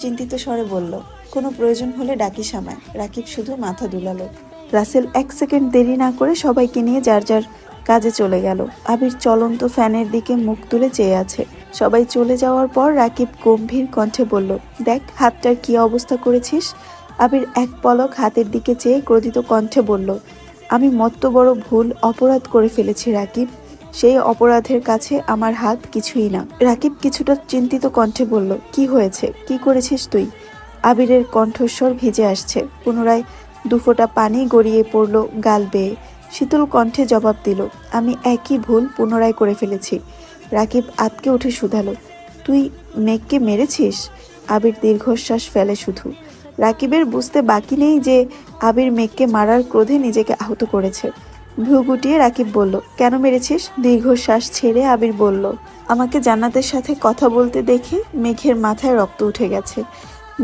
চিন্তিত স্বরে বলল, কোনো প্রয়োজন হলে ডাকিস আমায়। রাকিব শুধু মাথা দুলালো। রাসেল 1 সেকেন্ড দেরি না করে সবাইকে নিয়ে যার যার কাজে চলে গেল। আবির চলন্ত ফ্যানের দিকে মুখ তুলে চেয়ে আছে। সবাই চলে যাওয়ার পর রাকিব গম্ভীর কণ্ঠে বলল, দেখ হাতটার কি অবস্থা করেছিস। আবির এক পলক হাতের দিকে চেয়ে ক্রোধিত কণ্ঠে বলল, আমি মস্ত বড় ভুল অপরাধ করে ফেলেছি রাকিব। সেই অপরাধের কাছে আমার হাত কিছুই না। রাকিব কিছুটা চিন্তিত কণ্ঠে বলল, কি হয়েছে, কি করেছিস তুই। আবিরের কণ্ঠস্বর ভিজে আসছে। পুনরায় দুফোঁটা পানি গড়িয়ে পড়ল গাল বেয়ে। শীতল কণ্ঠে জবাব দিল, আমি একই ভুল পুনরায় করে ফেলেছি। রাকিব আতকে উঠে শুধালো, তুই মেঘকে মেরেছিস। আবির দীর্ঘশ্বাস ফেলে শুধু। রাকিবের বুঝতে বাকি নেই যে আবির মেঘকে মারার ক্রোধে নিজেকে আহত করেছে। ভ্রু গুটিয়ে রাকিব বলল, কেন মেরেছিস। দীর্ঘশ্বাস ছেড়ে আবির বলল, আমাকে জান্নাতের সাথে কথা বলতে দেখে মেঘের মাথায় রক্ত উঠে গেছে।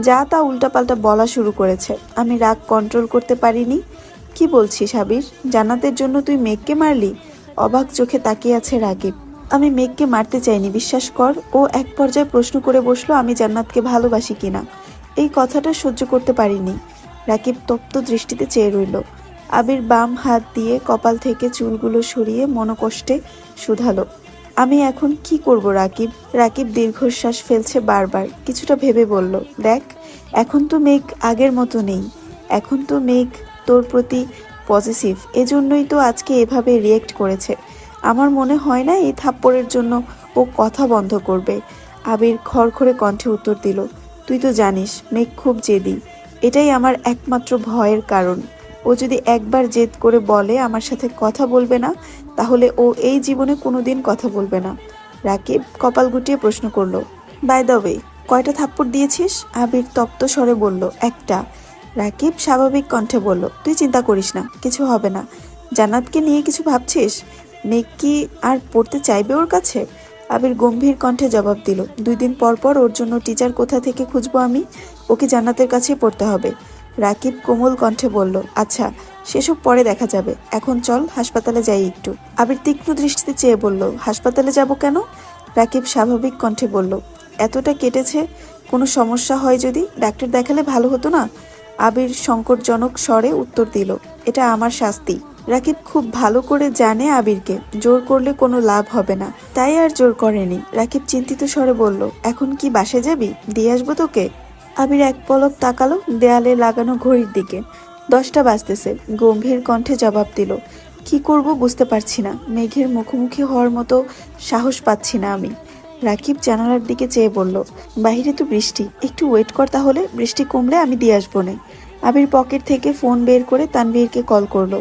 যা তা উল্টাপাল্টা বলা শুরু করেছে। আমি রাগ কন্ট্রোল করতে পারিনি। কি বলছিস আবির, জান্নাতের জন্য তুই মেঘকে মারলি। অবাক চোখে তাকিয়ে আছে রাকিব। আমি মেঘকে মারতে চাইনি, বিশ্বাস কর। ও এক পর্যায়ে প্রশ্ন করে বসলো, আমি জান্নাতকে ভালোবাসি কিনা। এই কথাটা সহ্য করতে পারিনি। রাকিব তপ্ত দৃষ্টিতে চেয়ে রইল। আবির বাম হাত দিয়ে কপাল থেকে চুলগুলো সরিয়ে মনোকষ্টে শুধালো, আমি এখন কি করব রাকিব। রাকিব দীর্ঘশ্বাস ফেলছে বারবার। কিছুটা ভেবে বলল, দেখ এখন তো মেঘ আগের মতো নেই। এখন তো মেঘ তোর প্রতি পজিটিভ। এজন্যই তো আজকে এভাবে রিয়েক্ট করেছে। আমার মনে হয় না এই থাপ্পড়ের জন্য ও কথা বন্ধ করবে। আবির খড়খড়ে কণ্ঠে উত্তর দিল, তুই তো জানিস মেঘ খুব জেদি। এটাই আমার একমাত্র ভয়ের কারণ। ও যদি একবার জেদ করে বলে আমার সাথে কথা বলবে না, তাহলে ও এই জীবনে কোনোদিন কথা বলবে না। রাকিব কপাল গুটিয়ে প্রশ্ন করলো, বাই দ্য ওয়ে কয়টা থাপ্পড় দিয়েছিস। আবির তপ্ত স্বরে বলল, একটা। রাকিব স্বাভাবিক কণ্ঠে বলল, তুই চিন্তা করিস না, কিছু হবে না। জান্নাতকে নিয়ে কিছু ভাবছিস। মেঘ কি আর পড়তে চাইবে ওর কাছে। আবির গম্ভীর কণ্ঠে জবাব দিল, 2 দিন পর পর ওর জন্য টিচার কোথা থেকে খুঁজবো আমি। ওকে জান্নাতের কাছেই পড়তে হবে। রাকিব কোমল কণ্ঠে বলল, আচ্ছা সেসব পরে দেখা যাবে, এখন চল হাসপাতালে যাই একটু। আবির তীক্ষ্ণ দৃষ্টিতে চেয়ে বলল, হাসপাতালে যাব কেন। রাকিব স্বাভাবিক কণ্ঠে বলল, এতটা কেটেছে, কোনো সমস্যা হয় যদি ডাক্তার দেখালে ভালো হতো না। আবির সংকটজনক স্বরে উত্তর দিল, এটা আমার শাস্তি। রাকিব খুব ভালো করে জানে আবিরকে জোর করলে কোনো লাভ হবে না, তাই আর জোর করেনি। রাকিব চিন্তিত স্বরে বলল, এখন কি বাসে যাবি, দিয়ে আসবো তোকে। আবির এক পলক তাকালো দেয়ালে লাগানো ঘড়ির দিকে। 10টা বাজতেছে। গম্ভীর কণ্ঠে জবাব দিল, কি করব বুঝতে পারছি না। মেঘের মুখোমুখি হওয়ার মতো সাহস পাচ্ছি না আমি। রাকিব জানালার দিকে চেয়ে বলল, বাহিরে তো বৃষ্টি, একটু ওয়েট কর তাহলে, বৃষ্টি কমলে আমি দিয়ে আসবো না। আবির পকেট থেকে ফোন বের করে তানভীরকে কল করলো।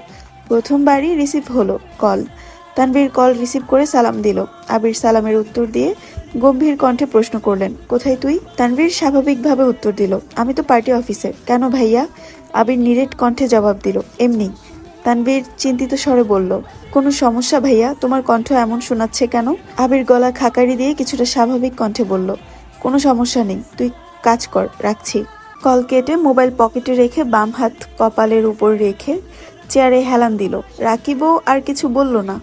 প্রথমবারই রিসিভ হলো কল। তানভীর কল রিসিভ করে সালাম দিল। আবির সালামের উত্তর দিয়ে গম্ভীর কণ্ঠে প্রশ্ন করলেন, কোথায় তুই। তানভীর স্বাভাবিকভাবে উত্তর দিল, আমি তো পার্টি অফিসে। কেন ভাইয়া। আবির নিরেট কণ্ঠে জবাব দিল, এমনি। তানভীর চিন্তিত স্বরে বলল, কোনো সমস্যা ভাইয়া, তোমার কণ্ঠ এমন শোনাচ্ছে কেন। আবির গলা খাকারি দিয়ে কিছুটা স্বাভাবিক কণ্ঠে বলল, কোনো সমস্যা নেই, তুই কাজ কর, রাখছি। কল কেটে মোবাইল পকেটে রেখে বাম হাত কপালের উপর রেখে চেয়ারে হেলান দিল। রাকিবও আর কিছু বলল না,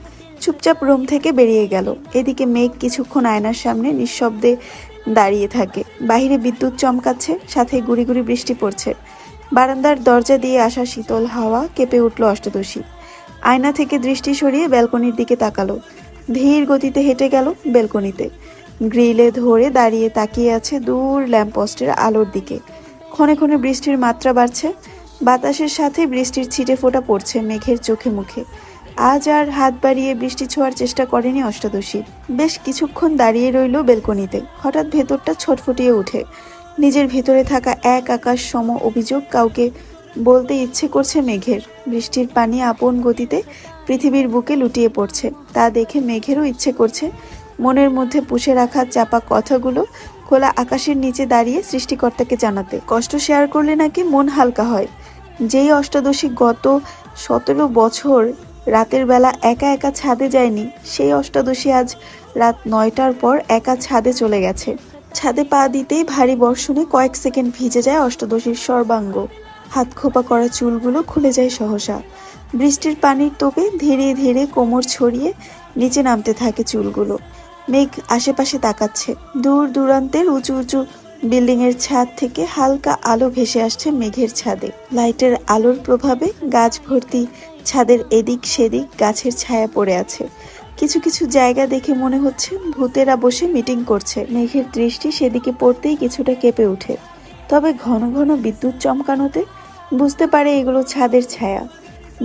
চুপচাপ রুম থেকে বেরিয়ে গেল। এদিকে মেঘ কিছুক্ষণ আয়নার সামনে নিঃশব্দে দাঁড়িয়ে থাকে। বাহিরে বিদ্যুৎ চমকাচ্ছে, সাথে গুড়ি গুড়ি বৃষ্টি পড়ছে। বারান্দার দরজা দিয়ে আসা শীতল হাওয়া কেঁপে উঠল অষ্টাদশী। আয়না থেকে দৃষ্টি সরিয়ে ব্যালকনির দিকে তাকালো। ধীর গতিতে হেঁটে গেল ব্যালকনিতে। গ্রিলে ধরে দাঁড়িয়ে তাকিয়ে আছে দূর ল্যাম্পপোস্টের আলোর দিকে। ক্ষণে ক্ষণে বৃষ্টির মাত্রা বাড়ছে। বাতাসের সাথে বৃষ্টির ছিটে ফোঁটা পড়ছে মেঘের চোখে মুখে। আজ আর হাত বাড়িয়ে বৃষ্টি ছোঁয়ার চেষ্টা করেনি অষ্টাদশী। বেশ কিছুক্ষণ দাঁড়িয়ে রইল বেলকনিতে। হঠাৎ ভেতরটা ছটফটিয়ে উঠে। নিজের ভেতরে থাকা এক আকাশ সম অভিযোগ কাউকে বলতে ইচ্ছে করছে মেঘের। বৃষ্টির পানি আপন গতিতে পৃথিবীর বুকে লুটিয়ে পড়ছে। তা দেখে মেঘেরও ইচ্ছে করছে মনের মধ্যে পুষে রাখা চাপা কথাগুলো খোলা আকাশের নিচে দাঁড়িয়ে সৃষ্টিকর্তাকে জানাতে। কষ্ট শেয়ার করলে নাকি মন হালকা হয়। যেই অষ্টাদশী গত 17 বছর রাতের বেলা একা একা ছাদে যায়নি, সেই অষ্টাদশী আজ রাত 9টার পর একা ছাদে চলে গেছে। ছাদে পা দিতেই ভারী বর্ষণে কয়েক সেকেন্ড ভিজে যায় অষ্টাদশীর সর্বাঙ্গ। হাত খোপা করা চুলগুলো খুলে যায় সহসা। বৃষ্টির পানির তোপে ধীরে ধীরে কোমর ছড়িয়ে নিচে নামতে থাকে চুলগুলো। মেঘ আশেপাশে তাকাচ্ছে। দূর দূরান্তের উঁচু উঁচু বিল্ডিং এর ছাদ থেকে হালকা আলো ভেসে আসছে মেঘের ছাদে। লাইটের আলোর প্রভাবে গাছ ভর্তি ছাদের এদিক সেদিক গাছের ছায়া পড়ে আছে। কিছু কিছু জায়গা দেখে মনে হচ্ছে ভূতেরা বসে মিটিং করছে। মেঘের দৃষ্টি সেদিকে পড়তেই কিছুটা কেঁপে ওঠে। তবে ঘন ঘন বিদ্যুৎ চমকানোতে বুঝতে পারে এগুলো ছাদের ছায়া।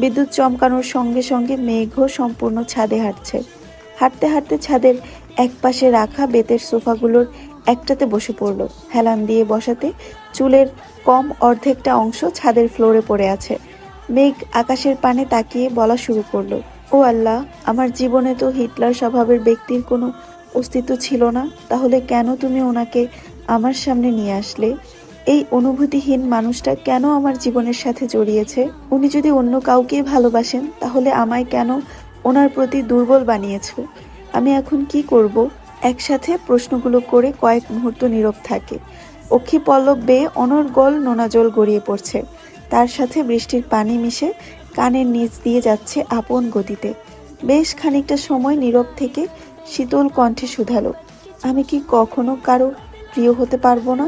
বিদ্যুৎ চমকানোর সঙ্গে সঙ্গে মেঘও সম্পূর্ণ ছাদে হাঁটছে। হাঁটতে হাঁটতে ছাদের একপাশে রাখা বেতের সোফাগুলোর একটাতে বসে পড়ল। হেলান দিয়ে বসাতে চুলের কম অর্ধেকটা অংশ ছাদের ফ্লোরে পড়ে আছে। মেঘ আকাশের পানে তাকিয়ে বলা শুরু করলো, ও আল্লাহ, আমার জীবনে তো হিটলার স্বভাবের ব্যক্তির কোনো অস্তিত্ব ছিল না, তাহলে কেন তুমি ওনাকে আমার সামনে নিয়ে আসলে? এই অনুভূতিহীন মানুষটা কেন আমার জীবনের সাথে জড়িয়েছে? উনি যদি অন্য কাউকে ভালোবাসেন তাহলে আমায় কেন ওনার প্রতি দুর্বল বানিয়েছো? আমি এখন কি করব? একসাথে প্রশ্নগুলো করে কয়েক মুহূর্ত নীরব থাকে। অক্ষি পল্লব বেয়ে অনর্গল নোনা জল গড়িয়ে পড়ছে। তার সাথে বৃষ্টির পানি মিশে কানের নিচ দিয়ে যাচ্ছে আপন গতিতে। বেশ খানিকটা সময় নীরব থেকে শীতল কণ্ঠে শুধালো, আমি কি কখনো কারো প্রিয় হতে পারবো না?